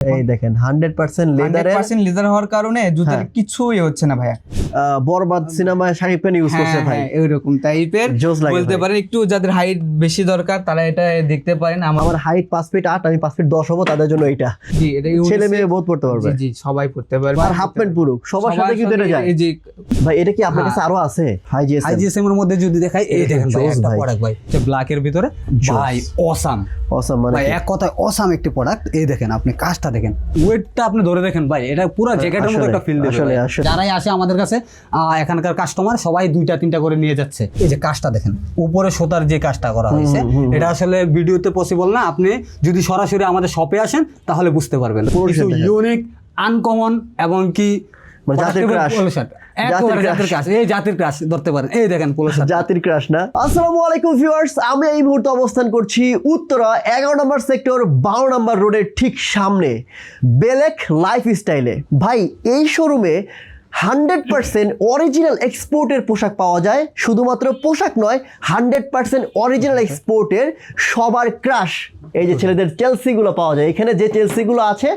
এই দেখেন 100% লেদারের 100% লেদার হওয়ার কারণে জুতার কিছুই হচ্ছে না ভাইয়া। বরবাদ সিনেমায় শাকিব খান ইউজ করছে ভাই, এরকম টাইপের বলতে পারেন। একটু যাদের হাইট বেশি দরকার তারা এটা দেখতে পারেন। আমার হাইট 5 ফিট 8, আমি 5 ফিট 10 হব, তাদের জন্য এটা জি, এটা ছেলে মেয়ে বহুত পড়তে পারবে। জি সবাই পড়তে পারবে। আর হাফ প্যান্ট পুরো সবার সাথে কিন্তু এটা যায়। জি ভাই এটা কি আপনার কাছে আরো আছে? হাই জিএসএম এর মধ্যে যদি দেখাই, এই দেখেন ভাই একটা প্রোডাক্ট ভাই, এটা ব্ল্যাক এর ভিতরে ভাই অসাম মানে ভাই, এক কথায় অসাম একটি প্রোডাক্ট। এই দেখেন আপনি কাজটা দেখেন, ওয়েটটা আপনি ধরে দেখেন ভাই, এটা পুরো জ্যাকেটের মতো একটা ফিল দেবে। যারাই আসে আমাদের কাছে এখানকার কাস্টমার সবাই 2টা 3টা করে নিয়ে যাচ্ছে। এই যে কাজটা দেখেন, উপরে সুতার যে কাজটা করা হয়েছে, এটা আসলে ভিডিওতে পসিবল না। আপনি যদি সরাসরি আমাদের শপে আসেন তাহলে বুঝতে পারবেন। কিছু ইউনিক, আনকমন এবং কি জাতির ক্রাশ ধরতে পারেন। এই দেখেন জাতির ক্রাশ না। আসসালামু আলাইকুম ভিউয়ার্স, আমি এই মুহূর্তে অবস্থান করছি উত্তরা 11 নম্বর সেক্টর 12 নম্বর রোডের ঠিক সামনে বেলেক লাইফস্টাইলে। ভাই এই শোরুমে 100% অরিজিনাল এক্সপোর্টের পোশাক পাওয়া যায়। শুধুমাত্র পোশাক নয়, 100% অরিজিনাল এক্সপোর্টের সবার ক্রাশ। এই যে ছেলেদের চেলসিগুলো পাওয়া যায়, এখানে যে চেলসিগুলো আছে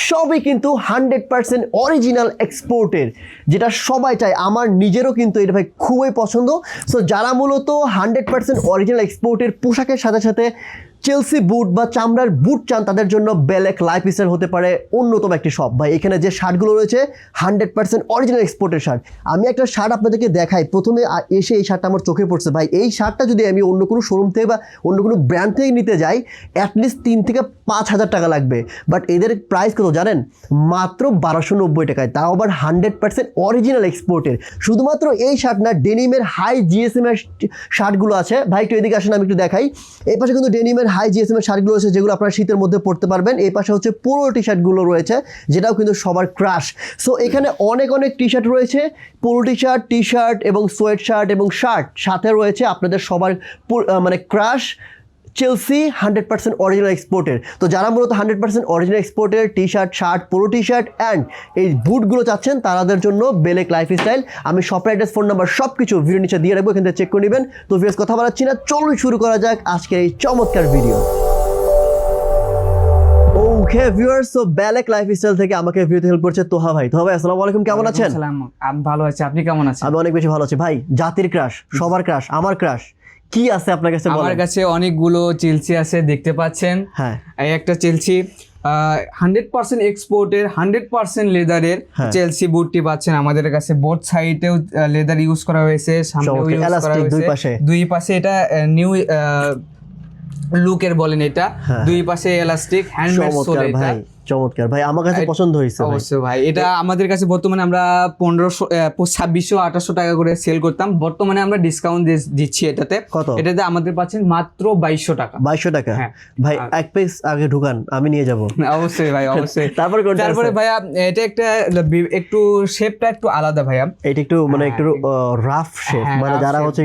সবই কিন্তু 100% অরিজিনাল এক্সপোর্টের, যেটা সবাই চায়। আমার নিজেরও কিন্তু এটা ভাই খুবই পছন্দ। সো যারা মূলত 100% অরিজিনাল এক্সপোর্টের পোশাকের সাথে সাথে চেলসি বুট বা চামড়ার বুট চান, তাদের জন্য বেলেক লাইফস্টাইল হতে পারে অন্যতম একটি শপ। ভাই এখানে যে শার্টগুলো রয়েছে 100% অরিজিনাল এক্সপোর্টের শার্ট। আমি একটা শার্ট আপনাদেরকে দেখাই, প্রথমে এসে এই শার্টটা আমার চোখে পড়ছে। ভাই এই শার্টটা যদি আমি অন্য কোনো শোরুম থেকে বা অন্য কোনো ব্র্যান্ড থেকে নিতে যাই, অ্যাটলিস্ট 3 থেকে 5 হাজার টাকা লাগবে। বাট এদের প্রাইস কত জানেন? মাত্র 1290 টাকায়, তাও আবার 100% অরিজিনাল এক্সপোর্টের। শুধুমাত্র এই শার্ট না, ডেনিমের হাই জিএসএম এর শার্টগুলো আছে। ভাই একটু এদিকে আসেন, আমি একটু দেখাই। এই পাশে কিন্তু ডেনিমের হাই জিএসএম এর শার্টগুলো রয়েছে, যেগুলো আপনারা শীতের মধ্যে পড়তে পারবেন। এই পাশে হচ্ছে পোলো টি শার্টগুলো রয়েছে, যেটাও কিন্তু সবার ক্রাশ। সো এখানে অনেক টি শার্ট রয়েছে, polo T shirt, T shirt এবং সোয়েট শার্ট এবং শার্ট। সাথে রয়েছে আপনাদের সবার মানে ক্রাশ চেলসি 100% অরিজিনাল এক্সপোর্টের। তো যারা মূলত 100% অরিজিনাল এক্সপোর্টের T shirt, shirt, polo T shirt and এই বুটগুলো চাচ্ছেন, তাদের জন্য বেলেক লাইফস্টাইল। আমি শপের অ্যাড্রেস, ফোন নাম্বার সব কিছু ভিডিও নিচে দিয়ে রাখবো, এখান থেকে চেক করে নেবেন। তো ভিউয়ার্স কথা বলাচ্ছি না, চলুন শুরু করা যাক আজকের এই চমৎকার ভিডিও। ওকে ভিউয়ার্স, তো বেলেক লাইফস্টাইল থেকে আমাকে ভিডিওতে হেল্প করছে তোহা ভাই। তোহা ভাই আসসালামু আলাইকুম, কেমন আছেন? আমি ভালো আছি, আপনি কেমন আছেন? আমি অনেক বেশি ভালো আছি। ভাই জাতির ক্রাশ, সবার ক্রাশ, আমার ক্রাশ কি আছে আপনার কাছে? আমার কাছে অনেকগুলো চেলসি আছে, দেখতে পাচ্ছেন। হ্যাঁ, এই একটা চেলসি 100% এক্সপোর্টের 100% লেদারের চেলসি বুটটি পাচ্ছেন আমাদের কাছে। বোথ সাইডেও লেদার ইউজ করা হয়েছে, সামনেও ইউজ করা হয়েছে, দুই পাশে এটা নিউ লুকের বলেন এটা, দুই পাশে এলাস্টিক হ্যান্ডমেড সোল। এটা চমৎকার ভাই, আমার কাছে পছন্দ হয়েছে অবশ্যই ভাই। এটা আমাদের কাছে বর্তমানে আমরা 2500-2800 টাকা করে সেল করতাম, বর্তমানে আমরা ডিসকাউন্ট দিচ্ছি এটাতে। কত? এটাতে আমাদের পাচ্ছেন মাত্র 2200 টাকা। 2200 টাকা? ভাই এক পিস আগে ঢুকান, আমি নিয়ে যাব। অবশ্যই ভাই, অবশ্যই। তারপরে ভাইয়া এটা একটা একটু শেপটা একটু আলাদা ভাইয়া, এটা একটু মানে একটু রাফ শেপ, মানে যারা হচ্ছে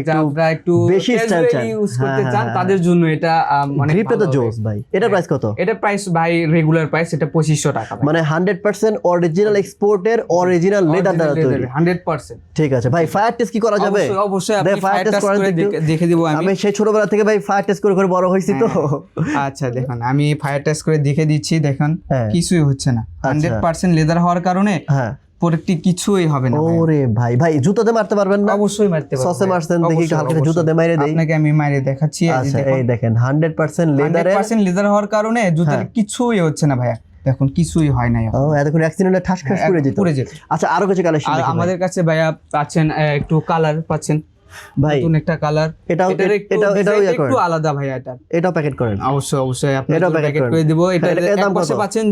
একটু বেশি স্টাইল চান, ইউজ করতে চান, তাদের জন্য এটা মানে গ্রিপটা তো জোস ভাই। এটা প্রাইস কত? এটা প্রাইস ভাই রেগুলার প্রাইস এটা 2500 টাকা, মানে 100% অরিজিনাল এক্সপোর্টের অরিজিনাল লেদার দ্বারা তৈরি 100%। ঠিক আছে ভাই, ফায়ার টেস্ট কি করা যাবে? অবশ্যই আপনি ফায়ার টেস্ট করে দেখে দিব। আমি সেই ছোটবেলা থেকে ভাই ফায়ার টেস্ট করে বড় হইছি তো। আচ্ছা দেখুন, আমি ফায়ার টেস্ট করে দেখে দিচ্ছি। দেখুন কিছুই হচ্ছে না, 100% লেদার হওয়ার কারণে প্রোডাক্টটি কিছুই হবে না। ওরে ভাই, ভাই জুতাতে মারতে পারবেন না? অবশ্যই মারতে পারবেন। সসে মারছেন দেখি, একটু হালকা জুতাতে মাইরে দেই। আপনাকে আমি মাইরে দেখাচ্ছি। আচ্ছা এই দেখেন 100% লেদারের, 100% লেদার হওয়ার কারণে জুতার কিছুই হচ্ছে না ভাইয়া। দেখুন কিছুই হয় নাই। এতক্ষণ অ্যাক্সিডেন্টে ঠাস ঠাস করে যেত। আচ্ছা আরো কিছু কালেকশন দেখি আমাদের কাছে ভাইয়া পাচ্ছেন, একটু কালার পাচ্ছেন ভাই, নতুন একটা কালার। এটাও একটু আলাদা ভাইয়া। এটাও প্যাকেট করেন। অবশ্যই আপনি এটাও প্যাকেট করে দিব। এটা এক পাশে পাচ্ছেন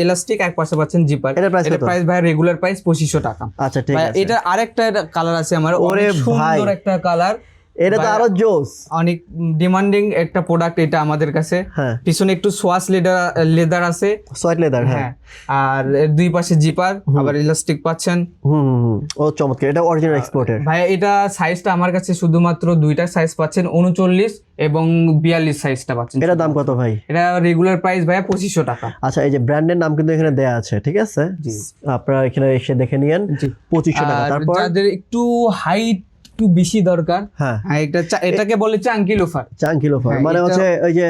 এলাস্টিক, এক পাশে পাচ্ছেন জিপার। এটা প্রাইস ভাই রেগুলার প্রাইস 2500 টাকা। আচ্ছা ঠিক আছে। এটা আরেকটা কালার আছে আমার, অনেক সুন্দর একটা কালার। এটা তো আরো জোস, অনেক ডিমান্ডিং একটা প্রোডাক্ট এটা আমাদের কাছে। পিছনে একটু সোয়াস লেদার আছে, সোয়েট লেদার। হ্যাঁ, আর দুই পাশে জিপার, আবার ইলাস্টিক পাচ্ছেন। ও চমৎকার, এটা অরিজিনাল এক্সপোর্টের। ভাই এটা সাইজটা আমার কাছে শুধুমাত্র দুইটা সাইজ পাচ্ছেন, 39 এবং 42 সাইজটা পাচ্ছেন। এটা দাম কত ভাই? এটা রেগুলার প্রাইস ভাইয়া 2500 টাকা। আচ্ছা এই যে ব্র্যান্ডের নাম কিন্তু এখানে দেয়া আছে, ঠিক আছে? আপনারা এখানে এসে দেখে নিয়েন। 2500 টাকা। তারপর যাদের একটু হাইট একটু বেশি দরকার, হ্যাঁ এটাকে বলে চাঙ্কি লোফার। চাঙ্কি লোফার হ্যাঁ, মানে হচ্ছে ওই যে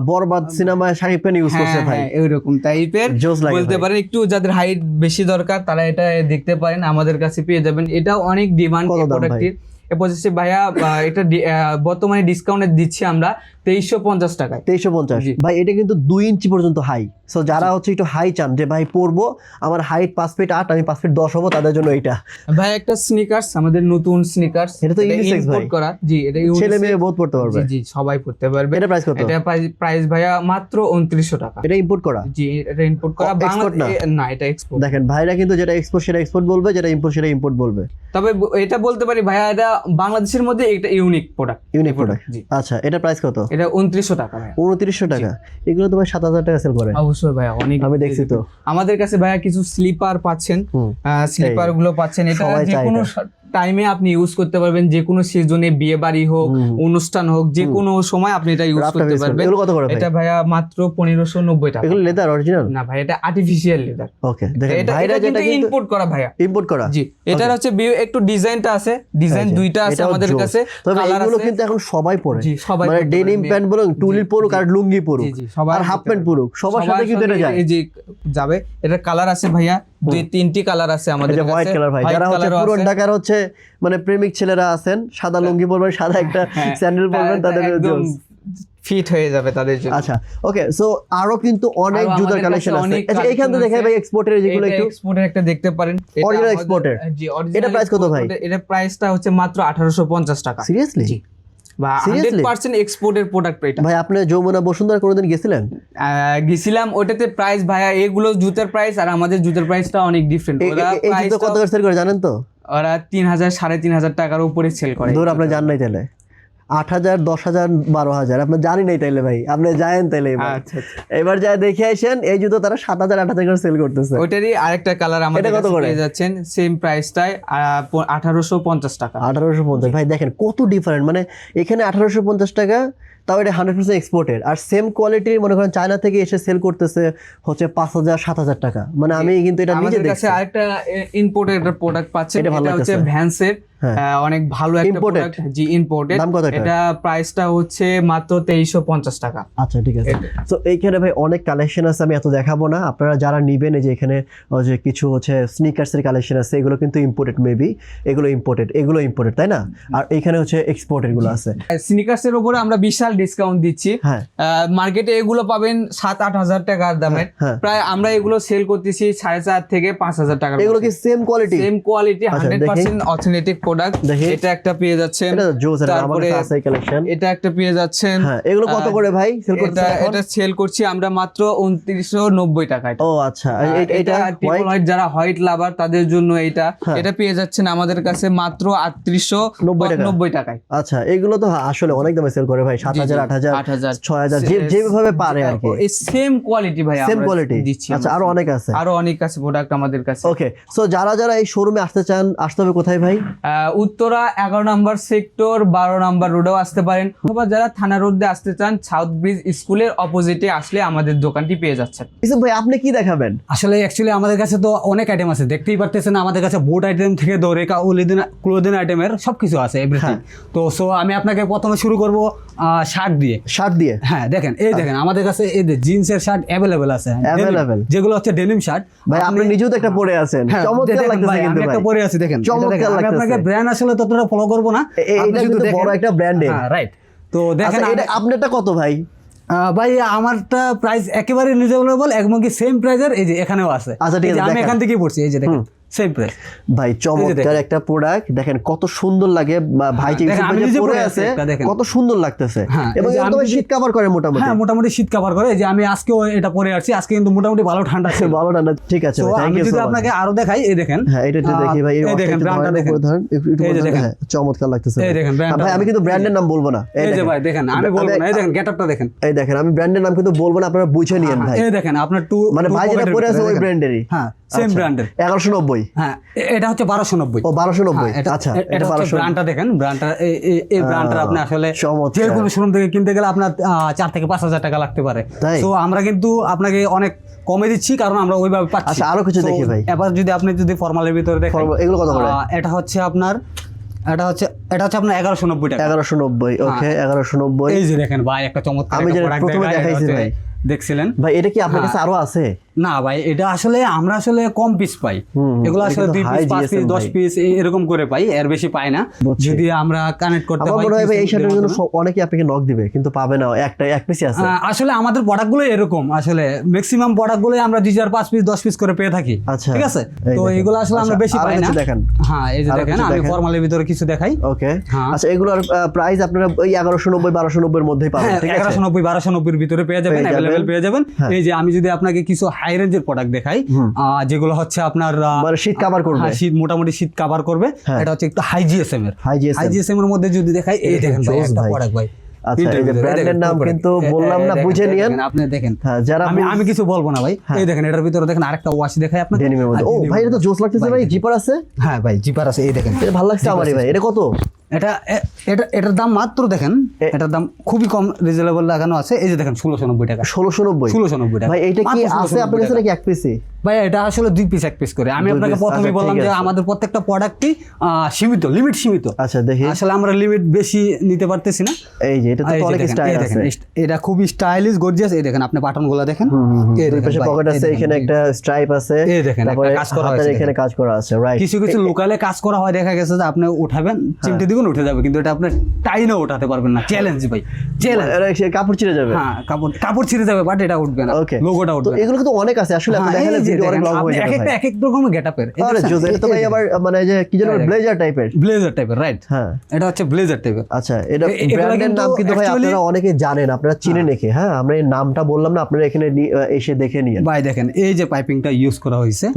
বরবাদ সিনেমায় শাকিব খান ইউজ করছে ভাই, এরকম টাইপের জোস লাগে বলতে ভাই। পারেন। একটু যাদের হাইট বেশি দরকার তারা এটা দেখতে পারেন, আমাদের কাছে পেয়ে যাবেন। এটাও অনেক ডিমান্ড কত দাম ভাই? প্রোডাক্টের। পঁচিশে ভাইয়া এটা বর্তমানে ডিসকাউন্টে দিচ্ছি আমরা 2350 টাকায়। 2350 জি। ভাই, এটা কিন্তু 2 ইঞ্চি পর্যন্ত হাই। সো যারা হচ্ছে একটু হাই চান যে ভাই পরবো, আমার হাইট 5 ফিট 8, আমি 5 ফিট 10 হবো, তাদের জন্য এটা। ভাই একটা স্নিকার্স, আমাদের নতুন স্নিকার্স, এটা তো unisex ইম্পোর্ট ভাই। করা। জি, এটা ছেলে unisex। মেয়ে বহুত পড়তে পারবে। জি জি, সবাই পড়তে পারবে। এটা প্রাইস কত? এটা প্রাইস ভাইয়া মাত্র 2900 টাকা। এটা ইম্পোর্ট করা? জি, এটা ইম্পোর্ট করা। export না? না, এটা এক্সপোর্ট। দেখেন ভাইরা কিন্তু যেটা এক্সপোর্ট সেটা এক্সপোর্ট বলবে, যেটা ইম্পোর্ট সেটা ইম্পোর্ট বলবে। তবে এটা বলতে পারি ভাইয়া, এটা বাংলাদেশের মধ্যে একটা ইউনিক প্রোডাক্ট। Unique product. জি। আচ্ছা, এটা প্রাইস কত? এটা 2900 টাকা ভাইয়া। 2900 টাকা? এগুলো তো ভাই 7000 টাকা সেল করে। অবশ্যই ভাইয়া, অনেক আমি দেখছি তো। আমাদের কাছে ভাইয়া কিছু স্লিপার পাচ্ছেন, স্লিপার গুলো পাচ্ছেন। এটা সবাই যে চায় কোনো এটা। টাইমে আপনি ইউজ করতে পারবেন, যে কোনো সিজনে, বিয়ে বাড়ি হোক, অনুষ্ঠান হোক, যে কোনো সময় আপনি এটা ইউজ করতে পারবেন। এগুলো কত করে ভাই? এটা ভাইয়া মাত্র 1590 টাকা। এগুলো লেদার অরিজিনাল? না ভাই, এটা আর্টিফিশিয়াল লেদার। ওকে, দেখেন এটা ভাইরা যেটা কিন্তু ইম্পোর্ট করা ভাইয়া। ইম্পোর্ট করা? জি, এটার হচ্ছে একটু ডিজাইনটা আছে, ডিজাইন দুইটা আছে এটাও আমাদের জোস। কাছে। তবে কালার এগুলো আছে। কিন্তু এখন সবাই পরে। জি, সবাই মানে পরতে ডেনিম পারবে। প্যান্ট বলুন, টুলির পরুক আর লুঙ্গি পরুক, জি জি, সবাই আর হাফ পরতে প্যান্ট পারবে। পরুক, সবার সাথে কিন্তু এটা যায়। এই যে যাবে। এটা কালার আছে ভাইয়া, 2-3টি কালার আছে আমাদের কাছে। হোয়াইট কালার ভাই, White যারা হচ্ছে colour ও পুরন আছে। ঢাকার হচ্ছে মানে প্রেমিক ছেলেরা আছেন, সাদা লুঙ্গি পরবেন, সাদা একটা স্যান্ডেল পরবেন, তাদের একদম জন্য। ফিট হয়ে যাবে তাদের জন্য। আচ্ছা, ওকে। সো আরো কিন্তু অনেক আরো জুতার আমাদের কালেকশন কাছে আছে। অনেক আচ্ছা, এইখান থেকে collection দেখাই আছে। ভাই এক্সপোর্টের যেগুলো এটা একটু। এক্সপোর্টের একটা দেখতে পারেন। এটা Original আমাদের- exported? জি, original এটা price কত ভাই? exported। এটা প্রাইসটা হচ্ছে মাত্র 1850 টাকা। সিরিয়াসলি? জি। বা Seriously? 100% এক্সপোর্টের প্রোডাক্ট এটা। ভাই আপনি যমুনা বসুন্ধরা কোনোদিন গেছিলেন? গেছিলাম, ওটাতে প্রাইস ভাইয়া, এগুলো জুতার প্রাইস আর আমাদের জুতার প্রাইসটা অনেক ডিফারেন্ট। ওরা এই জুতো কত করে সেল করে জানেন তো? ওরা 3000 3500 টাকার উপরে সেল করে। দূর, আপনি জান নাই তাহলে? 8000, 10000, 12000 আপনি জানি নাই তাইলে ভাই, আপনি যায়েন তাইলে এবার। আচ্ছা, এবার যা দেখে আসেন, এই জুতো তারা 7000, 8000 করে সেল করতেছে। ওইটারই আরেকটা কালার আমাদের এটা কত কাছে করে? পেয়ে যাচ্ছেন সেম প্রাইসটায় 1850 টাকা। 1850 ভাই, দেখেন কত ডিফারেন্ট। মানে এখানে 1850 টাকা, তাও এটা 100% এক্সপোর্টেড, আর সেম কোয়ালিটির মনে করেন চায়না থেকে এসে সেল করতেছে হচ্ছে 5000, 7000 টাকা। মানে আমি কিন্তু এটা নিজে আমাদের কাছে দেখছি। আরেকটা ইম্পোর্টেড একটা প্রোডাক্ট পাচ্ছেন, এটা ভালো এটা হচ্ছে লাগতেছে। ভ্যান্সের হ্যাঁ। অনেক ভালো একটা Imported? প্রোডাক্ট। জি, ইম্পোর্টেড। দাম কত এটা? এটা প্রাইসটা হচ্ছে মাত্র 2350 টাকা। আচ্ছা, ঠিক আছে। তো এইখানে ভাই অনেক কালেকশন আছে, আমি এত দেখাবো না। আপনারা যারা নিবেন, এই যে এখানে যে কিছু হচ্ছে স্নিকার্সের কালেকশন আছে, এগুলো কিন্তু ইম্পোর্টেড, মেবি এগুলো ইম্পোর্টেড, তাই না? আর এখানে হচ্ছে এক্সপোর্টেড গুলো আছে। স্নিকার্সের উপরে আমরা বিশাল ডিসকাউন্ট দিচ্ছি। হ্যাঁ। মার্কেটে এগুলো পাবেন 7-8 হাজার টাকার দামের। হ্যাঁ। প্রায় আমরা এগুলো সেল করতেছি 4.5 থেকে 5000 টাকার। এগুলো কি সেম কোয়ালিটি? সেম কোয়ালিটি, আচ্ছা, 100% অথেন্টিক প্রোডাক্ট। দেখি। এটা একটা পেয়ে যাচ্ছেন। এটা জোস, এটা আমার তারপরে কাছে আছে কালেকশন। এটা একটা পেয়ে যাচ্ছেন। হ্যাঁ, এগুলো কত করে ভাই সেল করতেছেন এখন? এটা সেল করছি আমরা মাত্র 2990 টাকায়। ও আচ্ছা, এটা ট্রিপল হোয়াইট, যারা হোয়াইট লাভার তাদের জন্য এটা পেয়ে যাচ্ছেন আমাদের কাছে মাত্র 3890 টাকায়। আচ্ছা, এগুলো তো আসলে অনেক দামে সেল করে ভাই, 7000, 8000, 8000, 6000, যেভাবে পারে আর কি। এই সেম কোয়ালিটি ভাই, সেম কোয়ালিটি দিচ্ছি। আচ্ছা, আরো অনেক আছে? আরো অনেক আছে প্রোডাক্ট আমাদের কাছে। ওকে। সো যারা এই শোরুমে আসতে চান, আসতে হবে কোথায় ভাই? উত্তরা 11 নম্বর সেক্টর 12 নম্বর রোডেও আসতে পারেন, অথবা যারা থানা রোড দিয়ে আসতে চান, সাউথ ব্রিজ স্কুলের অপোজিটে আসলে আমাদের দোকানটি পেয়ে যাচ্ছেন। ইসুফ ভাই, আপনি কি দেখাবেন? আসলে অ্যাকচুয়ালি আমাদের কাছে তো অনেক আইটেম আছে, দেখতেই পারতেছেন। আমাদের কাছে বোট আইটেম থেকে ধরে ক্লোদিং আইটেমের সবকিছু আছে, এভরিথিং। তো সো আমি আপনাকে প্রথমে শুরু করব শার্ট দিয়ে। শার্ট দিয়ে? হ্যাঁ, দেখেন, এই দেখেন আমাদের কাছে এই যে জিন্সের শার্ট অ্যাভেলেবেল আছে, Available? যেগুলো হচ্ছে ডেনিম শার্ট। ভাই আপনি নিজেও তো একটা পরে আছেন, হ্যাঁ, চমৎকার দেখেন লাগতেছে ভাই, কিন্তু আমি ভাই। একটা পরে আছি, দেখেন এটা চমৎকার দেখেন। আমি লাগতেছে। আপনাকে ব্র্যান্ড আসলে ততটা ফলো করব না, আপনি এটা শুধু কিন্তু দেখেন। বড় একটা ব্র্যান্ডের। হ্যাঁ, রাইট। তো দেখেন আচ্ছা, এটা আপনারটা কত ভাই? ভাই আমারটা প্রাইস একেবারে রিজনেবল, এমনকি সেম প্রাইজের এই যে এখানেও আছে। আচ্ছা, ঠিক এই যে আছে, আমি দেখেন। এখান থেকেই পড়ছি, এই যে দেখেন সেম প্রাইস। ভাই চমৎকার একটা প্রোডাক্ট, দেখেন কত সুন্দর লাগে। ভাই যে দেখেন, আমি নিজে পরে পরে আছে, আছি একটা, দেখেন। কত সুন্দর লাগতেছে। হ্যাঁ, এবং এই যে এটা আমি তো যদি- শীত কভার করে মোটামুটি। হ্যাঁ, মোটামুটি শীত কভার করে। এই যে আমি আজকেও এটা পরে আসছি, আজকে কিন্তু মোটামুটি ভালো ঠান্ডা ছিল। ভালো ঠান্ডা, ঠিক আছে তো ভাই, থ্যাংক আমি ইউ যদি সো মাচ। আপনাকে আরো দেখাই, এই দেখেন। হ্যাঁ, এটা একটু দেখি ভাই। এই দেখেন ব্র্যান্ডটা দেখেন। একটু এই যে দেখেন। হ্যাঁ, চমৎকার লাগতেছে। এই দেখেন ব্র্যান্ডটা। ভাই আমি কিন্তু ব্র্যান্ডের নাম বলবো না। এই যে ভাই দেখেন, আমি বলবো না। এই দেখেন গেটআপটা দেখেন। এই দেখেন, আমি ব্র্যান্ডের নাম কিন্তু বলবো না, আপনারা বুঝে নিয়েন ভাই। এই দেখেন আপনার মানে ভাই যেটা পরে আছে ওই ব্র্যান্ডেরই। হ্যাঁ, সেম ব্র্যান্ডের। 1190। হ্যাঁ, এটা হচ্ছে 1290। ও 1290। আচ্ছা, এটা হচ্ছে 1290। ব্র্যান্ডটা দেখেন। ব্র্যান্ডটা এই ব্র্যান্ডটা আপনি আসলে চমৎকার। যে কোনো শোরুম থেকে কিনতে গেলে আপনার 4 থেকে 5000 টাকা লাগতে পারে। তাই? তো আমরা কিন্তু আপনাকে অনেক কমে দিচ্ছি, কারণ আমরা ওইভাবে পাচ্ছি। আচ্ছা, আরো কিছু তো দেখি ভাই। এবার যদি আপনি ফর্মালের ভিতরে দেখেন, এগুলো কত করে? এটা হচ্ছে আপনার এটা হচ্ছে আপনার 1190 টাকা। 1190, ওকে 1190। এই যে দেখেন ভাই একটা চমৎকার আমি একটা যেটা প্রোডাক্ট প্রথমে দেখাইছি ভাই, দেখছিলেন ভাই এটা কি আপনার কাছে আরো আছে? না ভাই, এটা আসলে আমরা আসলে কম পিস পাই, এগুলো আসলে 2 পিস 5 পিস 10 পিস এরকম করে পাই, এর বেশি পাই না। যদি আমরা কানেক্ট করতে আমার পারি, মনে হয় ভাই এই শার্টের জন্য অনেকে আপনাকে নক দিবে, কিন্তু পাবে না, এক পিসই আছে। আসলে আমাদের প্রোডাক্টগুলো এরকম, আসলে ম্যাক্সিমাম প্রোডাক্টগুলো আমরা 2-5 পিস 10 পিস করে পেয়ে থাকি, আচ্ছা ঠিক আছে। এই তো দেখেন। এগুলো আসলে আমরা বেশি আরো পাই না। কিছু দেখেন। হ্যাঁ এই যে আরো দেখেন, কিছু আমি দেখেন। ফরমালের ভিতরে কিছু দেখাই। ওকে হ্যাঁ। আচ্ছা, এগুলোর প্রাইস আপনারা ওই 1190 1290 এর মধ্যেই পাবেন, হ্যাঁ, ঠিক আছে? 1190 1290 এর ভিতরে পেয়ে যাবেন, अवेलेबल পেয়ে যাবেন। হ্যাঁ। এই যে আমি যদি আপনাকে কিছু হাই রেঞ্জের প্রোডাক্ট দেখাই, যেগুলো হচ্ছে আপনার মানে শীত কভার করবে, হ্যাঁ, শীত মোটামুটি শীত কভার করবে, হ্যাঁ। এটা হচ্ছে একটু হাই জিএসএম এর। High GSM. হাই জিএসএম এর মধ্যে যদি দেখাই, এই দেখেন ভাই জোস একটা ভাই। প্রোডাক্ট ভাই। আচ্ছা, এই যে ব্র্যান্ডের নাম কিন্তু বললাম না, বুঝে নিয়েন। আপনি দেখেন, হ্যাঁ, যারা আমি কিছু বলবো না ভাই। এই দেখেন এটার ভিতরে দেখেন আরেকটা ওয়াশ দেখাই আপনাকে, ডেনিমের মধ্যে। ও ভাই, এটা তো জোস লাগতেছে ভাই, জিপার আছে। হ্যাঁ ভাই, জিপার আছে, এই দেখেন এটা ভালো লাগছে আমারই ভাই। এটা কত? এটার দাম মাত্র দেখেন, এটার দাম খুবই কম, রিজনেবল লাগানো আছে। এই যে দেখেন 1690 টাকা। 1690 টাকা ভাই। এটা কি মাত্র আছে আপনার কাছে 1690 নাকি এক পিসি? ভাই এটা আসলে 2 পিস 1 পিস করে। আমি 2 আপনাকে piece, প্রথমে আচ্ছা, বললাম ঠিক যে আছে। আমাদের প্রত্যেকটা প্রোডাক্টই সীমিত, লিমিট সীমিত। আচ্ছা দেখি। আসলে আমরা লিমিট বেশি নিতে পারতেছি না। এই যে এটা তো এই যে অনেক দেখেন, স্টাইল এই আছে। দেখেন, এটা খুবই স্টাইলিশ গর্জিয়াস। এই দেখেন আপনি বাটনগুলো দেখেন, এই দুই দেখেন পাশে ভাই, পকেট এই আছে, দেখেন, এখানে একটা স্ট্রাইপ আছে, এই দেখেন, তারপরে একটা কাজ করা হাতের হয়েছে, এখানে কাজ করা আছে, রাইট। কিছু লোকালে কাজ করা হয়, দেখা গেছে যে আপনি উঠাবেন, চিমটি দিবেন উঠে যাবে, কিন্তু এটা আপনি টাইনে উঠাতে পারবেন না। চ্যালেঞ্জ ভাই, চ্যালেঞ্জ। সে কাপড় ছিঁড়ে যাবে। হ্যাঁ, কাপড় ছিঁড়ে যাবে, বাট এটা উঠবে না, ওকে, লোগোটা তো উঠবে না। এগুলো কিন্তু অনেক আছে আসলে, আপনি হ্যাঁ, দেখালে এই যে ভিডিও অনেক দেখেন, লং হয়ে আপনি যাবে ভাই। এক এক রকমের গেটআপের। আরে জোস, এটা তো ভাই আবার মানে যে কি যেন ব্লেজার টাইপের। ব্লেজার টাইপের, রাইট। হ্যাঁ, এটা হচ্ছে ব্লেজার টাইপের। আচ্ছা, এটা এগুলো ব্র্যান্ডের কিন্তু নাম কিন্তু ভাই actually- আপনারা অনেকে জানেন, আপনারা চিনেন একে। হ্যাঁ, আমরা এই নামটা বললাম না, আপনারা এখানে এসে দেখে নিন ভাই দেখেন এই যে পাইপিংটা ইউজ করা হয়েছে,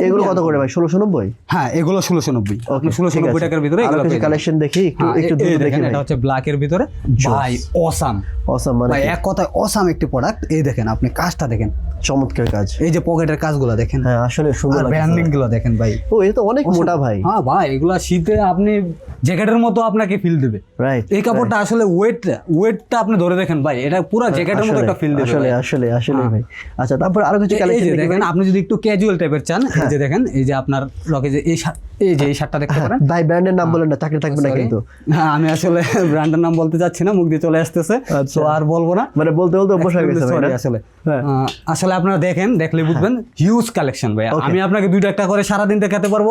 এগুলো কত করে ভাই? 1690। হ্যাঁ, এগুলো 1690। আপনি 1690 টাকার ভিতরে আরো এগুলো কিছু পেয়ে যাবেন। কালেকশন দেখি, একটু হ্যাঁ, একটু এই দ্রুত দেখেন, দেখি এটা হচ্ছে ব্ল্যাকের ভিতরে ভাই, অসাম অসাম মানে ভাই, কি? এক কথায় অসাম একটি প্রোডাক্ট। এই দেখেন আপনি কাজটা দেখেন, চমৎকার কাজ। এই যে পকেটের কাজগুলো দেখেন, হ্যাঁ, আসলে সুন্দর লাগছে। ব্র্যান্ডিং গুলো দেখেন ভাই। ও, এটা তো অনেক মোটা ভাই। হ্যাঁ ভাই, এগুলা শীতে আপনি জ্যাকেটের মতো আপনাকে ফিল দেবে। রাইট, এই কাপড়টা আসলে ওয়েটটা আপনি ধরে দেখেন ভাই, এটা পুরো জ্যাকেটের মতো একটা ফিল দেবে আসলে ভাই। আসলে আসলে ভাই। আচ্ছা, তারপর আরো কিছু এই কালেকশন যে দেখি দেখেন, ভাই। আপনি যদি একটু ক্যাজুয়াল টাইপের চান, এই যে দেখেন, এই যে আপনার লকে যে এই শার্টটা দেখতে পারেন ভাই, ব্র্যান্ডের নাম বলেন না, চাকরি থাকবে না Sorry। কিন্তু। হ্যাঁ, আমি আসলে ব্র্যান্ডের নাম বলতে চাচ্ছি না, মুখ দিয়ে চলে আসতেছে, তো আর বলবো না। মানে বলতে বলতে অভ্যাস হয়ে গেছে ভাই Sorry, না? আসলে হ্যাঁ। আসলে আপনারা দেখলে বুঝবেন, হিউজ কালেকশন ভাই। আমি আপনাকে 2টা করে সারাদিন দেখাতে পারবো।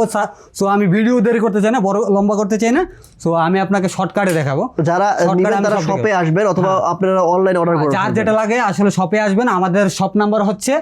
সো আমি ভিডিও দেরি করতে চাই না, বড় লম্বা করতে চাই না। সো আমি আপনাকে শর্টকাটে দেখাবো। তো যারা Shortcut নিবেন আমি তারা সব শপে দেখাবো। আসবেন, অথবা আপনারা অনলাইন অর্ডার করবেন। যার যেটা লাগে আসলে শপে আসবেন। আমাদের শপ নাম্বার হচ্ছে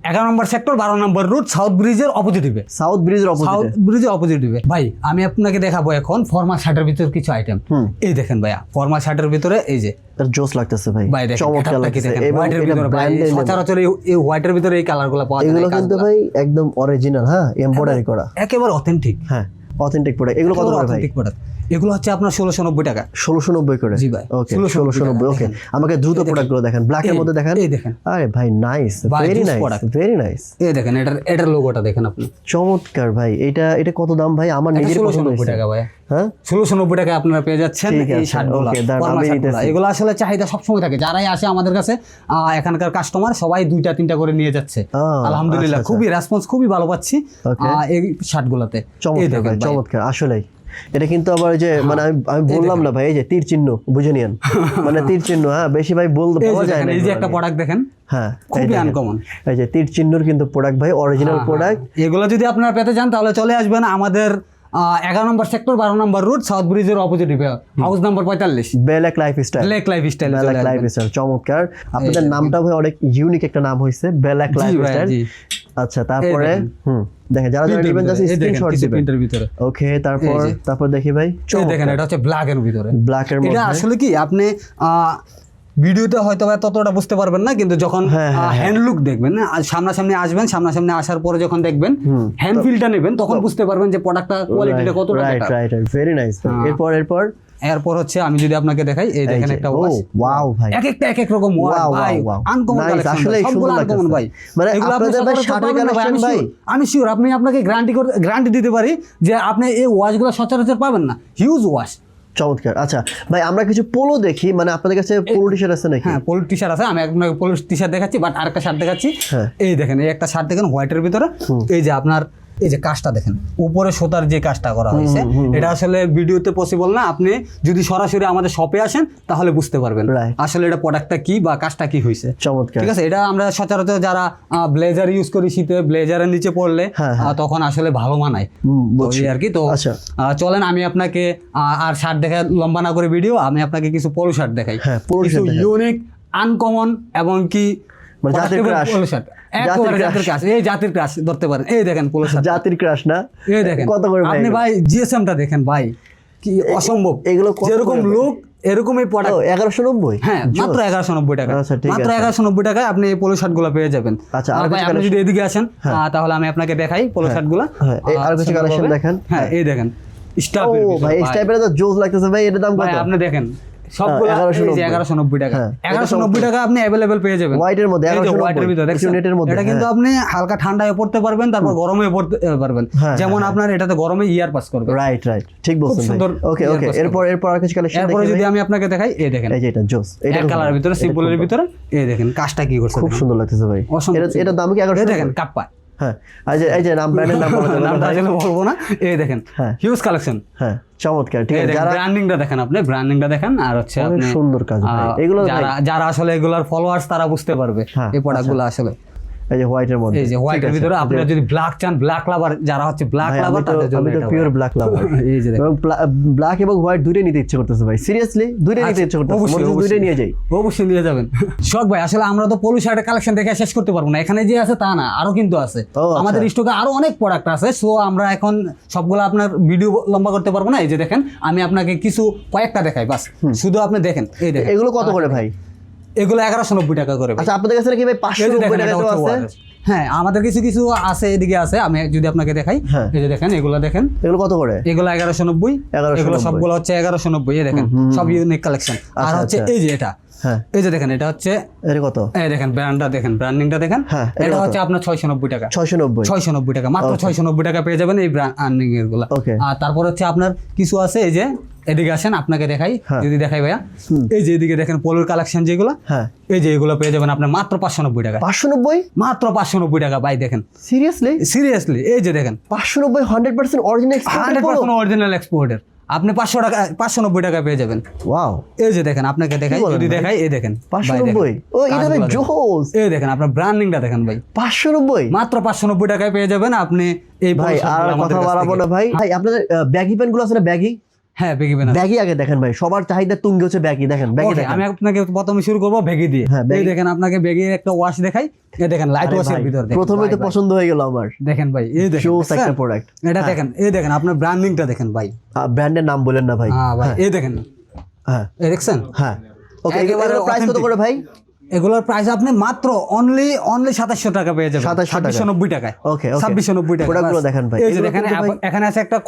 11 number sector, 12 number route, south ব্রিজের অপোজিট দিবে। সাউথ ব্রিজের সাউথ অপোজিটে। ব্রিজের অপোজিট দিবে ভাই। আমি আপনাকে দেখাবো এখন ফর্মাল শার্টের ভিতরে কিছু আইটেম। এই দেখেন ভাইয়া, ফর্মাল শার্টের ভিতরে এই যে তার জোস লাগতেছে ভাই, ভাই দেখেন, চমৎকার এটা কি লাগছে। দেখেন, এবং হোয়াইটের এটা ভিতরে ভাই, ব্র্যান্ডের সচরাচর এই হোয়াইটের ভিতরে এই কালারগুলো পাওয়া যায় না, এগুলো এই কিন্তু কাজগুলো। ভাই একদম অরিজিনাল, হ্যাঁ, এমব্রয়ডারি করা, একেবারে অথেন্টিক। হ্যাঁ, অথেন্টিক প্রোডাক্ট। এগুলো কত করে ভাই? Authentic product. এগুলো হচ্ছে আপনার 1690 টাকা। 1690 করে। জি ভাই, ওকে, 1690 ওকে। আমাকে দ্রুত প্রোডাক্টগুলো দেখেন, ব্ল্যাকের মধ্যে দেখেন। এই দেখেন আরে ভাই, নাইস, ভাই, very juice nice, product। Very nice. এই দেখেন, এটার লোগোটা দেখেন আপনি। চমৎকার ভাই। এটা কত দাম ভাই? আমার নিজের পছন্দ 1690 হয়েছে। টাকা ভাই। হ্যাঁ, 1690 টাকা আপনারা পেয়ে যাচ্ছেন ঠিক এই আছে, শার্টগুলো, ওকে, দাঁড়ান, ফর্মাল আমি শার্টগুলো। নিতেছি। এগুলো আসলে চাহিদা সবসময় থাকে, যারাই আসে আমাদের কাছে এখানকার কাস্টমার সবাই 2টা-3টা করে নিয়ে যাচ্ছে। আলহামদুলিল্লাহ, আচ্ছা, খুবই রেসপন্স খুবই ভালো পাচ্ছি এই শার্টগুলোতে। এই চমৎকার দেখেন ভাই, ভাই। চমৎকার আসলেই। এটা কিন্তু আবার ওই যে মানে আমি বললাম না ভাই, এই যে তীর চিহ্ন বুঝে নিয়েন, মানে তীর চিহ্ন। হ্যাঁ, বেশি ভাই বলতে এই পাওয়া যে যায় দেখেন, না এই যে এগুলো একটা নিয়ে। প্রোডাক্ট দেখেন, হ্যাঁ, খুবই আনকমন। এই যে তীর চিহ্নর কিন্তু প্রোডাক্ট ভাই, অরিজিনাল প্রোডাক্ট। এগুলো যদি আপনারা পেতে চান তাহলে চলে আসবেন আমাদের 11 number sector, 12 number route, south ব্রিজের opposite house number 45, black lifestyle. Black lifestyle. Black lifestyle, চমৎকার। আপনাদের নামটা ভাই অনেক ইউনিক একটা নাম হয়েছে, বেলেক লাইফস্টাইল। আচ্ছা, তারপরে দেখেন, যারা নেবেন জাস্ট স্ক্রিনশট দিবেন। প্রিন্টের ভিতরে। ওকে, তারপর দেখি ভাই, এই দেখেন, এটা হচ্ছে ব্ল্যাকের ভিতরে। ব্ল্যাকের এটা মধ্যে আসলে কি আপনি ভিডিওতে হয়তো ততটা বুঝতে পারবেন না, কিন্তু যখন হ্যান্ড লুক দেখবেন, সামনাসামনি আসবেন, সামনাসামনি আসার পরে যখন দেখবেন, হ্যান্ড ফিলটা নেবেন, তখন বুঝতে পারবেন যে প্রোডাক্টটা কোয়ালিটিটা কতটা বেটার। Right, very nice. এরপর হচ্ছে আমি যদি আপনাকে দেখাই, এই দেখেন একটা ওয়াশ। ওয়াও ভাই, এক এক রকম ওয়াশ ভাই, আনকমন কালেকশন, আসলে সবগুলো আনকমন ভাই। মানে এগুলো আপনি আপনাদের ভাই সচরাচর শার্টের পাবেন না ভাই, কালেকশন ভাই, আমি শিওর আপনাকে গ্যারান্টি দিতে পারি যে আপনি এই ওয়াশগুলো সচরাচর পাবেন না, হিউজ ওয়াশ। চমৎকার। আচ্ছা ভাই, আমরা কিছু পোলো দেখি, মানে আপনাদের কাছে পোলো টি শার্ট আছে নাকি? হ্যাঁ, পোলো টি শার্ট আছে। আমি আপনাকে পোলো টি শার্ট দেখাচ্ছি, বাট আরেকটা শার্ট দেখাচ্ছি। হ্যাঁ। এই দেখেন, এই একটা শার্ট দেখেন হোয়াইটের ভিতরে। এই যে আপনার এই যে কাজটা দেখেন, উপরে সুতার যে কাজটা করা হয়েছে, এটা আসলে ভিডিওতে পসিবল না। আপনি যদি সরাসরি আমাদের শপে আসেন তাহলে বুঝতে পারবেন আসলে এটা প্রোডাক্টটা কি বা কাজটা কি হয়েছে। চমৎকার। ঠিক আছে, এটা আমরা সচরাচর যারা ব্লেজার ইউজ করি শীতে, ব্লেজারের নিচে পড়লে তখন আসলে ভালো মানায় আর কি। তো চলেন আমি আপনাকে আর শার্ট দেখাই, লম্বা না করে ভিডিও, আমি আপনাকে কিছু পোলো শার্ট দেখাই, কিছু ইউনিক আনকমন এবং কি পোলো শার্ট। এই জাতির ক্রাশ ধরতে পারেন, এই দেখেন পোলো শার্ট, জাতির ক্রাশ না? এই দেখেন কত করে আপনি ভাই জিএসএমটা দেখেন ভাই, কি অসম্ভব। এগুলো যেরকম লুক এরকমই প্রোডাক্ট। 1190? হ্যাঁ, মাত্র 1190 টাকা। আচ্ছা, ঠিক আছে। মাত্র 1190 টাকায় আপনি এই পোলো শার্ট গুলো পেয়ে যাবেন। আচ্ছা, আর ভাই আপনি যদি এদিকে আসেন তাহলে আমি আপনাকে দেখাই পোলো শার্ট গুলা। আর কিছু কালেকশন দেখেন। হ্যাঁ, এই দেখেন স্টাফের ও ভাই, স্টাইপের তো জোস লাগতেছে ভাই। এর দাম কত? ভাই আপনি দেখেন সবগুলো 1190 টাকা। 1190 টাকা আপনি अवेलेबल পেয়ে যাবেন। হোয়াইটের মধ্যে 1190, হোয়াইটের ভিতরে দেখছেন, এটা কিন্তু আপনি হালকা ঠান্ডায় পড়তে পারবেন, তারপর গরমে পড়তে পারবেন। যেমন আপনার এটাতে গরমে ইয়ার পাস করবে। রাইট, ঠিক বলছেন ভাই। ওকে, এরপর আর কিছু কালেকশন দেখেন। এরপর যদি আমি আপনাকে দেখাই, এই দেখেন, এই যে এটা জোস, এটা কালারের ভিতরে, সিম্পলের ভিতরে, এই দেখেন কাজটা কি করছে, খুব সুন্দর লাগতেছে ভাই। এটা দাম কি 1190? দেখেন কাপ্পা। হ্যাঁ, এই যে নাম, ব্র্যান্ডের নাম বলবো না, এই দেখেন হিউজ কালেকশন। হ্যাঁ, চমৎকার। ঠিক আছে, যারা ব্র্যান্ডিংটা দেখেন, আপনি ব্র্যান্ডিংটা দেখেন, আর হচ্ছে আপনি সুন্দর কাজ ভাই। এগুলো যারা আসলে এগুলার ফলোয়ার্স তারা বুঝতে পারবে এই প্রোডাক্টগুলো আসলে। এই যে হোয়াইটের মধ্যে, এই যে হোয়াইটের ভিতরে আপনারা যদি ব্ল্যাক চান, ব্ল্যাক লাভার যারা হচ্ছে ব্ল্যাক লাভার তাদের জন্য এটা পিওর ব্ল্যাক লাভার। এই যে দেখুন, ব্ল্যাক এবং হোয়াইট দুটোই নিতে ইচ্ছে করতেছে ভাই, সিরিয়াসলি দুটোই নিতে ইচ্ছে করতেছে। দুটোই নিয়ে যাই, অবশ্যই নিয়ে যাবেন। শখ ভাই, আসলে আমরা তো পোলো শার্টের কালেকশন দেখে শেষ করতে পারবো না, এখানে যে আছে তা না, আরো কিন্তু আছে আমাদের স্টকে, আরো অনেক প্রোডাক্ট আছে। সো আমরা এখন সবগুলো আপনার ভিডিও লম্বা করতে পারবো না। এই যে দেখেন, আমি আপনাকে কিছু কয়েকটা দেখাই বাস, শুধু আপনি দেখেন। এই দেখেন, এগুলো কত করে ভাই? এগুলো 1190 টাকা করে। আচ্ছা, আপনাদের কাছে কি ভাই 590 টাকা আছে? হ্যাঁ, আমাদের কিছু আছে, এদিকে আছে, আমি যদি আপনাকে দেখাই। এই যে দেখেন, এগুলো দেখেন, এগুলো কত করে? এগুলো 1190। এগুলো সবগুলো হচ্ছে 1190। এই দেখেন সব ইউনিক কালেকশন। আর হচ্ছে এই যে এটা, এই যে দেখেন, এটা হচ্ছে এর কত? এই দেখেন ব্র্যান্ডটা দেখেন, ব্র্যান্ডিংটা দেখেন, এটা হচ্ছে আপনার 690 টাকা। 690 টাকা, মাত্র 690 টাকা পেয়ে যাবেন এই ব্র্যান্ডিং এর গুলা। আর তারপর হচ্ছে আপনার কিছু আছে, এই যে এদিকে আসেন আপনাকে দেখাই, যদি দেখাই ভাইয়া, এই যে এদিকে দেখেন পোলোর কালেকশন যেগুলো, এই যে এগুলো পেয়ে যাবেন আপনি মাত্র 590 টাকা। 590? মাত্র 590 টাকা ভাই, দেখেন সিরিয়াসলি এই যে দেখেন 590, 100% অরিজিনাল, 100% অরিজিনাল এক্সপোর্টের আপনি 500 টাকা 590 টাকা পেয়ে যাবেন। ওয়াও, এই যে দেখেন, আপনাকে দেখাই, যদি দেখাই, এই দেখেন 590। ও এটা ভাই জোস। এই দেখেন আপনার ব্র্যান্ডিংটা দেখেন ভাই, 590, মাত্র 590 টাকায় পেয়ে যাবেন আপনি এই ভাই। আর কথা বাড়াবো না ভাই। আপনাদের ব্যাগি প্যান্ট গুলো আছে না, ব্যাগি? হ্যাঁ, ব্যাগি প্যান্ট, ব্যাগি আগে দেখেন ভাই, সবার চাহিদা তুঙ্গে হচ্ছে ব্যাগি। দেখেন ব্যাগি, আমি আপনাকে প্রথমে শুরু করবো ব্যাগি দিয়ে। এই দেখেন, আপনাকে ব্যাগির একটা ওয়াশ দেখাই, এই দেখেন লাইট ওয়াশের ভিতর, প্রথমে তো পছন্দ হয়ে গেল আমার। দেখেন ভাই, এই দেখেন জোস একটা প্রোডাক্ট। এটা দেখেন, এই দেখেন আপনার ব্র্যান্ডিংটা দেখেন ভাই। ব্র্যান্ডের নাম বলেন না ভাই। হ্যাঁ ভাই, এই দেখেন, হ্যাঁ দেখছেন। হ্যাঁ, ওকে। এগুলোর প্রাইস কত করে ভাই? এগুলোর প্রাইস আপনি মাত্র অনলি 2700 টাকা পেয়ে যাবেন। 2790 টাকায়। ওকে, 2790 টাকা। প্রোডাক্টগুলো দেখেন ভাই। এই যে দেখেন, এখানে আছে একটা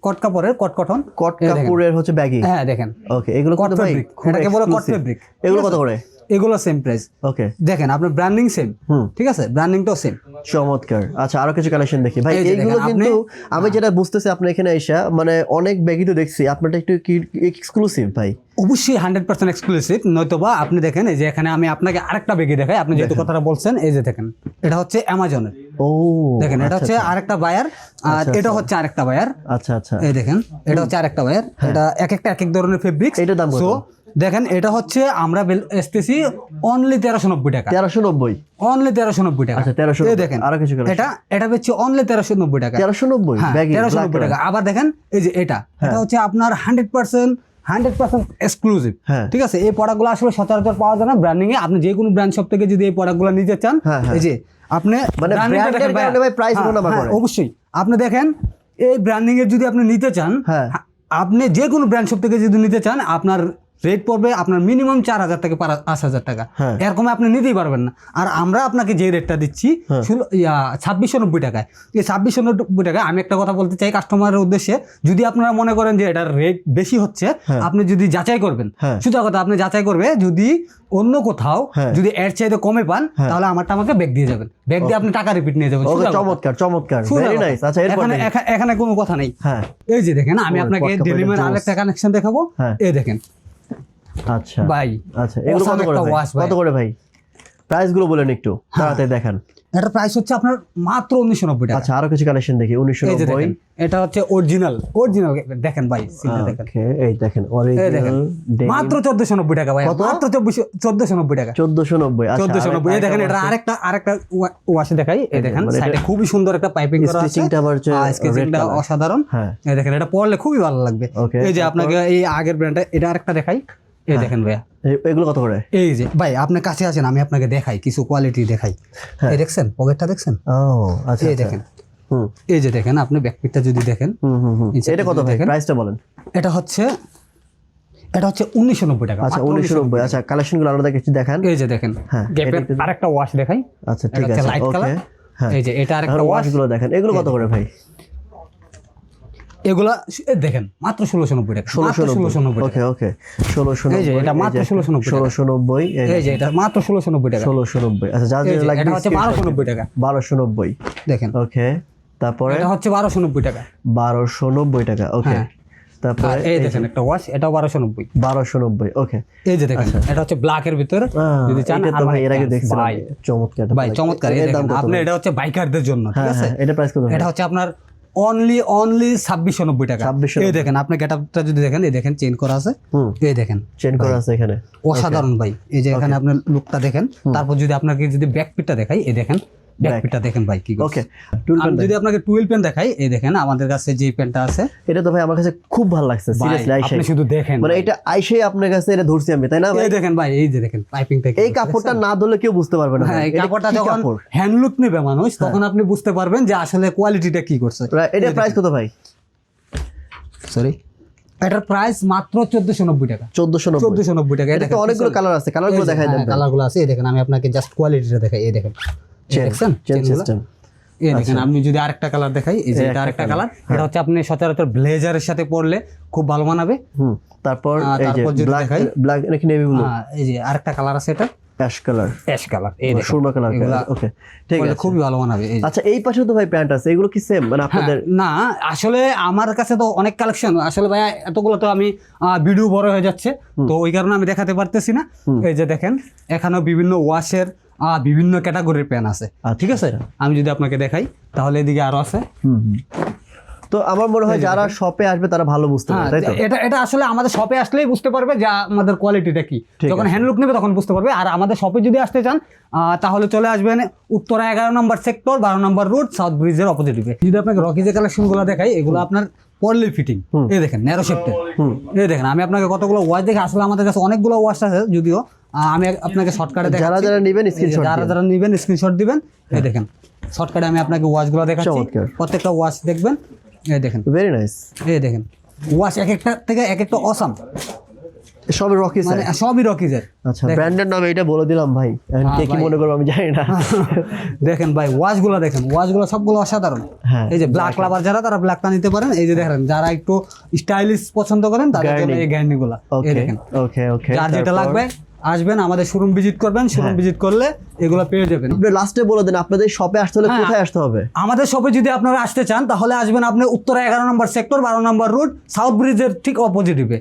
কট কাপড়ের, কট কাপড়ের হচ্ছে ব্যাগি। হ্যাঁ দেখেন, ওকে। এগুলো কত ভাই? এটাকে বলে কট ফেব্রিক। এগুলো কত করে? এগুলো সেম প্রাইস। ওকে, দেখেন আপনার ব্র্যান্ডিং সেম, ঠিক আছে, ব্র্যান্ডিংটাও সেম। চমৎকার। আচ্ছা, আরো কিছু কালেকশন দেখি ভাই। এইগুলো কিন্তু আমি যেটা বুঝতেছি, আপনি এখানে এসে মানে অনেক ব্যাগই তো দেখছি, আপনারটা একটু কি এক্সক্লুসিভ ভাই? অবশ্যই 100% এক্সক্লুসিভ, নয়তোবা আপনি দেখেন, এই যে এখানে আমি আপনাকে আরেকটা ব্যাগই দেখাই, আপনি যেহেতু কথাটা বলছেন। এই যে দেখেন, এটা হচ্ছে অ্যামাজনের। ও দেখেন, এটা হচ্ছে আরেকটা বায়ার, আর এটা হচ্ছে আরেকটা বায়ার। আচ্ছা আচ্ছা, এই দেখেন, এটা হচ্ছে আরেকটা বায়ার। এটা এক এক ধরনের ফেব্রিক্স। এটার দাম কত? দেখেন, এটা হচ্ছে আমরা এসতেছি অনলি 1390 টাকা। 1390? অনলি 1390 টাকা। আচ্ছা, 1390। এই দেখেন, আরো কিছু এটা হচ্ছে অনলি 1390 টাকা। 1390 ব্যাগি, 1390 টাকা। আবার দেখেন, এই যে এটা হচ্ছে আপনার 100% এক্সক্লুসিভ। ঠিক আছে, এই প্রোডাক্টগুলো আসলে সচরাচর পাওয়া যায় না ব্র্যান্ডিং এ। আপনি যে কোনো ব্র্যান্ড শপ থেকে যদি এই প্রোডাক্টগুলো নিতে চান, এই যে আপনি মানে ব্র্যান্ডের কারণে ভাই প্রাইস গুণা করে। অবশ্যই আপনি দেখেন, এই ব্র্যান্ডিং এর যদি আপনি নিতে চান, আপনি যে কোনো ব্র্যান্ড শপ থেকে যদি নিতে চান, আপনার রেট পড়বে আপনার মিনিমাম 4000 থেকে 5000 টাকা। এরকম আপনি নিতেই পারবেন না। আর আমরা আপনাকে যে রেটটা দিচ্ছি 2690 টাকায়, এই 2690 টাকায় আমি একটা কথা বলতে চাই কাস্টমারের উদ্দেশ্যে, যদি আপনারা মনে করেন যে এটার রেট বেশি হচ্ছে, আপনি যদি যাচাই করবেন, সোজা কথা, আপনি যাচাই করবে, যদি অন্য কোথাও যদি এর চাইতে কমে পান, তাহলে আমারটা আমাকে ব্যাগ দিয়ে যাবেন, ব্যাগ দিয়ে আপনি টাকা রিপিট নিয়ে যাবেন। চমৎকার চমৎকার, ভেরি নাইস। আচ্ছা, এখানে কোনো কথা নেই। এই যে দেখেন, আমি আপনাকে ডেনিমের আরেকটা কানেকশন দেখাবো। এই দেখেন, আচ্ছা ভাই, আচ্ছা, এগুলো কত করে ভাই? কত করে ভাই? প্রাইস গুলো বলেন একটু তাড়াতাড়ি দেখান। এটার প্রাইস হচ্ছে আপনার মাত্র 1990 টাকা। আচ্ছা আরো কিছু কালেকশন দেখি। এই যে 1990। দেখেন, এটা হচ্ছে অরিজিনাল দেখেন ভাই, সিলটা দেখেন। ওকে এই দেখেন এই দেখেন অরিজিনাল মাত্র 1490 টাকা ভাই, মাত্র 1490 টাকা। 1490। আচ্ছা 1490। এই দেখেন এটা আরেকটা ওয়াশ দেখাই। এই দেখেন সাইডে খুবই সুন্দর একটা পাইপিং করা আছে, স্টিচিংটা আবার স্কেচিংটা অসাধারণ। হ্যাঁ এই দেখেন এটা পরলে খুবই ভালো লাগবে। এই যে আপনাকে এই আগের ব্র্যান্ডটা এটা আরেকটা দেখাই। এই দেখেন ভাইয়া, এগুলো কত করে? এই যে ভাই আপনার কাছে আছেন, আমি আপনাকে দেখাই কিছু কোয়ালিটি দেখাই। এই দেখছেন পকেটটা দেখছেন? ও আচ্ছা এই দেখেন, এই যে দেখেন আপনি ব্যাকপিটটা যদি দেখেন, এটা কত ভাই? প্রাইসটা বলেন। এটা হচ্ছে 1990 টাকা। আচ্ছা 1990। আচ্ছা কালেকশনগুলো আলাদা কিছু দেখান। এই যে দেখেন গ্যাপের আরেকটা ওয়াশ দেখাই। আচ্ছা ঠিক আছে লাইট কালার। হ্যাঁ এই যে এটা আরেকটা ওয়াশ গুলো দেখেন। এগুলো কত করে ভাই? এগুলা দেখেন মাত্র 1690 টাকা। 1690। ওকে ওকে 1690। এই যে এটা মাত্র 1690 টাকা। 1690। এই যে এটা মাত্র 1690 টাকা। 1690। আচ্ছা যা যা লাগবে এটা হচ্ছে 1290 টাকা। 1290 দেখেন। ওকে তারপরে এটা হচ্ছে 1290 টাকা। 1290 টাকা। ওকে তারপরে এই দেখেন একটা ওয়াশ, এটাও 1290। 1290। ওকে এই যে দেখেন এটা হচ্ছে ব্ল্যাকের ভিতরে, যদি চান এটা তো ভাই এর আগে দেখছিলাম। ভাই চমৎকার ভাই চমৎকার। এই দেখেন আপনি, এটা হচ্ছে বাইকারদের জন্য, ঠিক আছে? এটা প্রাইস কত? এটা হচ্ছে আপনার অনলি 2690 টাকা। 2690। এই দেখেন আপনি গেটআপটা যদি দেখেন, এই দেখেন চেইন করা আছে। এই দেখেন চেইন করা আছে এখানে, অসাধারণ ভাই। এই যে এখানে আপনি লুকটা দেখেন, তারপর যদি আপনাকে যদি ব্যাকপিটটা দেখাই, এই দেখেন ব্যাকপিটটা দেখেন ভাই কি ওকে আমি যদি আপনাকে টুয়েল পেন দেখাই, এই দেখেন আমাদের কাছে যে পেনটা আছে, এটা তো ভাই আমার কাছে খুব ভালো লাগছে সিরিয়াসলি। আইসে আপনি শুধু দেখেন, মানে এটা আইসে আপনার কাছে এটা ধরছি আমি, তাই না ভাই? এই দেখেন ভাই, এই যে দেখেন পাইপিংটা, এই কাপড়টা না ধরলে কেউ বুঝতে পারবে না। হ্যাঁ, এই কাপড়টা যখন হ্যান্ড লুক নেবে মানুষ, তখন আপনি বুঝতে পারবেন যে আসলে কোয়ালিটিটা কি করছে। এটা প্রাইস কত ভাই? সরি, এটার প্রাইস মাত্র 1490 টাকা। 1490 টাকা। এটা তো অনেকগুলো কালার আছে, কালারগুলো দেখাই দেন। কালারগুলো আছে, এই দেখেন আমি আপনাকে জাস্ট কোয়ালিটিটা দেখাই। এই দেখেন দেখছেন চেন সিস্টেম। এই দেখেন আপনি যদি আরেকটা কালার দেখাই, এই যে এটা আরেকটা কালার। এটা হচ্ছে আপনি সচরাচর ব্লেজারের সাথে পরলে খুব ভালো মানাবে। তারপর এই যে যদি দেখাই ব্ল্যাক নাকি নেভি ব্লু, এই যে আরেকটা কালার আছে, এটা অ্যাশ কালার। এই দেখেন সুরমা কালার। ওকে ঠিক আছে, খুবই ভালো মানাবে। আচ্ছা এই পাশে তো ভাই প্যান্ট আছে, এগুলো কি সেম মানে আপনাদের? না আসলে আমার কাছে তো অনেক কালেকশন, আসলে ভাই এতগুলো তো আমি ভিডিও বড় হয়ে যাচ্ছে, তো ওই কারণে আমি দেখাতে পারতেছি না। এই যে দেখেন এখানেও বিভিন্ন ওয়াশের বিভিন্ন ক্যাটাগরির প্যান আছে, ঠিক আছে? আমি যদি আপনাকে দেখাই তাহলে এদিকে আরো আছে। তো আমার মনে হয় যারা শপে আসবে তারা ভালো বুঝতে পারবে, তাই তো? এটা আসলে আমাদের শপে আসলেই বুঝতে পারবে যে আমাদের কোয়ালিটিটা কি। যখন হ্যান্ড লুক নেবে তখন বুঝতে পারবে। আর আমাদের শপে যদি আসতে চান তাহলে চলে আসবেন উত্তরা 11 নম্বর সেক্টর, 12 নম্বর রোড, সাউথ ব্রিজের অপোজিটে। যদি আপনাকে রকিজের কালেকশনগুলো দেখাই, এগুলো আপনার পরলি ফিটিং। এই দেখেন ন্যারো শেপটের। এই দেখেন আমি আপনাকে কতগুলো ওয়াশ দেখে, আসলে আমাদের কাছে অনেকগুলো ওয়াশ আছে যদিও, আমি আপনাকে শর্টকাটে দেখাচ্ছি। যারা নেবেন স্ক্রিনশট, যারা নেবেন স্ক্রিনশট দিবেন। এই দেখেন শর্টকাটে আমি আপনাকে ওয়াশগুলো দেখাচ্ছি, প্রত্যেকটা ওয়াশ দেখবেন। এই দেখেন ভেরি নাইস। এই দেখেন ওয়াশ এক একটা থেকে এক একটা অসাম, সবই রকিজ, মানে সবই রকিজের। আচ্ছা ব্র্যান্ডের নাম এটা বলে দিলাম ভাই, কে কি মনে করবে আমি জানি না। দেখেন ভাই ওয়াশগুলো দেখেন, ওয়াশগুলো সবগুলো অসাধারণ। এই যে ব্ল্যাক লাভার যারা, তারা ব্ল্যাকটা নিতে পারেন। এই যে দেখেন যারা একটু স্টাইলিশ পছন্দ করেন তাদের জন্য এই গ্যান্ডিগুলো। এই দেখেন ওকে ওকে, যার যেটা লাগবে আসবেন, আমাদের শোরুম ভিজিট করবেন। শোরুম ভিজিট করলে এগুলো পেয়ে যাবেন। লাস্টে বলে দেন আপনাদের শপে আসতে হলে কোথায় আসতে হবে? আমাদের শপে যদি আপনারা আসতে চান তাহলে আসবেন আপনি উত্তরা 11 নম্বর সেক্টর, 12 নম্বর রোড, সাউথ ব্রিজের ঠিক অপোজিটে,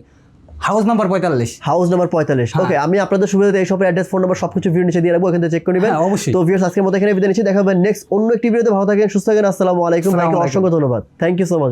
হাউস নাম্বার 45। House number 45। ওকে আমি আপনাদের সুবিধাতে এই শপের অ্যাড্রেস, ফোন নাম্বার সবকিছু ভিডিও নিচে দিয়ে রাখবো, এখান থেকে চেক করে নেবেন। অবশ্যই। তো ভিউয়ার্স আজকের মতো এখানে বিদায় নিচ্ছি, দেখা হবে নেক্সট অন্য একটি ভিডিওতে। ভালো থাকেন, সুস্থ থাকেন। আসসালামু আলাইকুম। ভাইকে অসংখ্য ধন্যবাদ। Thank you so much.